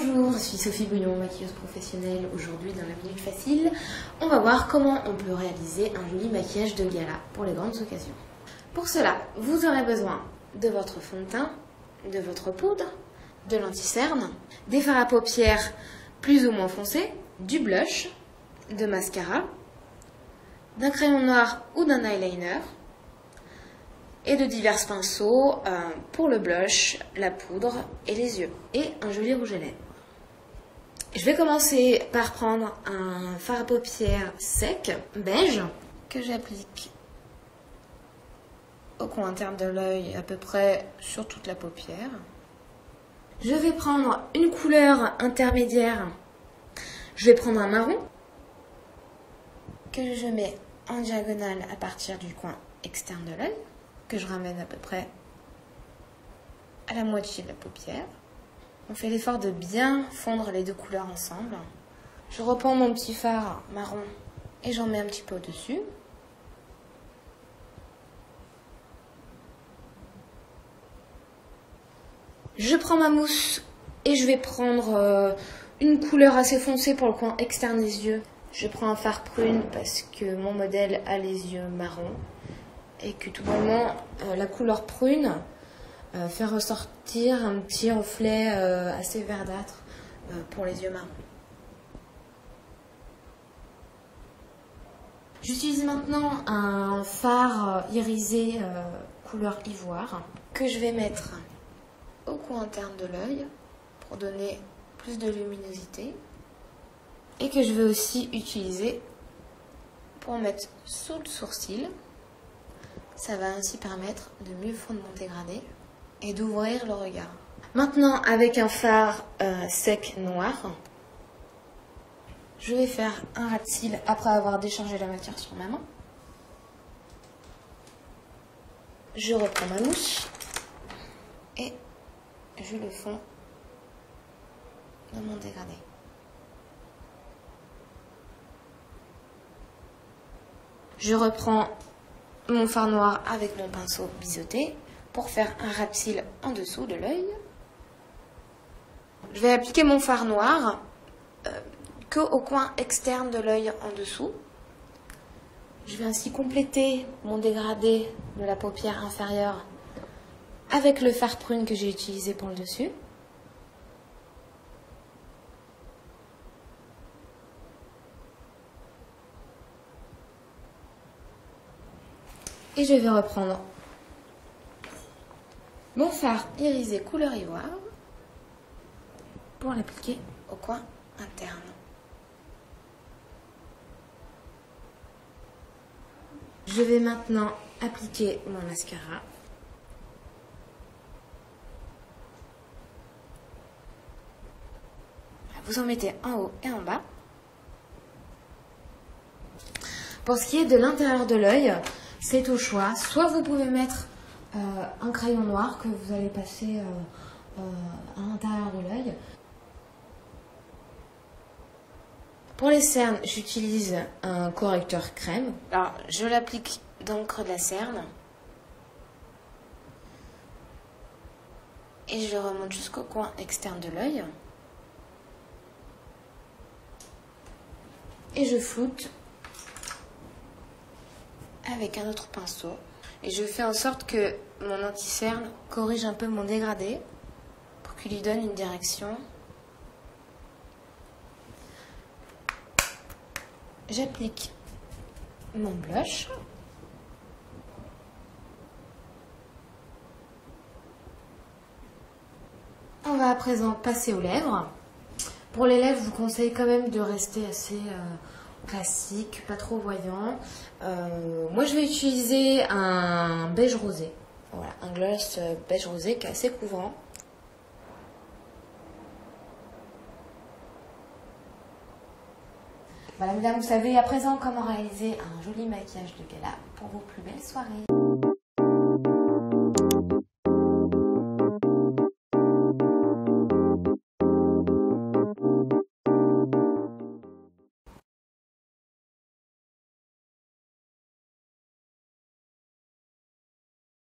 Bonjour, je suis Sophie Bouillon, maquilleuse professionnelle. Aujourd'hui, dans la Minute Facile, on va voir comment on peut réaliser un joli maquillage de gala pour les grandes occasions. Pour cela, vous aurez besoin de votre fond de teint, de votre poudre, de l'anti-cerne, des fards à paupières plus ou moins foncés, du blush, de mascara, d'un crayon noir ou d'un eyeliner, et de divers pinceaux pour le blush, la poudre et les yeux, et un joli rouge à lèvres. Je vais commencer par prendre un fard à paupières sec, beige, que j'applique au coin interne de l'œil, à peu près sur toute la paupière. Je vais prendre une couleur intermédiaire, je vais prendre un marron, que je mets en diagonale à partir du coin externe de l'œil, que je ramène à peu près à la moitié de la paupière. On fait l'effort de bien fondre les deux couleurs ensemble. Je reprends mon petit fard marron et j'en mets un petit peu au-dessus. Je prends ma mousse et je vais prendre une couleur assez foncée pour le coin externe des yeux. Je prends un fard prune parce que mon modèle a les yeux marrons. Et que tout bonnement, la couleur prune fait ressortir un petit reflet assez verdâtre pour les yeux marrons. J'utilise maintenant un fard irisé couleur ivoire que je vais mettre au coin interne de l'œil pour donner plus de luminosité et que je vais aussi utiliser pour mettre sous le sourcil. Ça va ainsi permettre de mieux fondre mon dégradé et d'ouvrir le regard. Maintenant, avec un fard sec noir, je vais faire un ras de cils après avoir déchargé la matière sur ma main. Je reprends ma mousse et je le fonds dans mon dégradé. Je reprends mon fard noir avec mon pinceau biseauté pour faire un ras de cils en dessous de l'œil. Je vais appliquer mon fard noir qu'au coin externe de l'œil en dessous. Je vais ainsi compléter mon dégradé de la paupière inférieure avec le fard prune que j'ai utilisé pour le dessus. Et je vais reprendre mon fard irisé couleur ivoire pour l'appliquer au coin interne. Je vais maintenant appliquer mon mascara. Vous en mettez en haut et en bas. Pour ce qui est de l'intérieur de l'œil, c'est au choix. Soit vous pouvez mettre un crayon noir que vous allez passer à l'intérieur de l'œil. Pour les cernes, j'utilise un correcteur crème. Alors, je l'applique dans le creux de la cerne. Et je le remonte jusqu'au coin externe de l'œil. Et je floute avec un autre pinceau. Et je fais en sorte que mon anti-cerne corrige un peu mon dégradé pour qu'il lui donne une direction. J'applique mon blush. On va à présent passer aux lèvres. Pour les lèvres, je vous conseille quand même de rester assez classique, pas trop voyant. Moi, je vais utiliser un beige rosé. Voilà, un gloss beige rosé qui est assez couvrant. Voilà, mesdames, vous savez à présent comment réaliser un joli maquillage de gala pour vos plus belles soirées.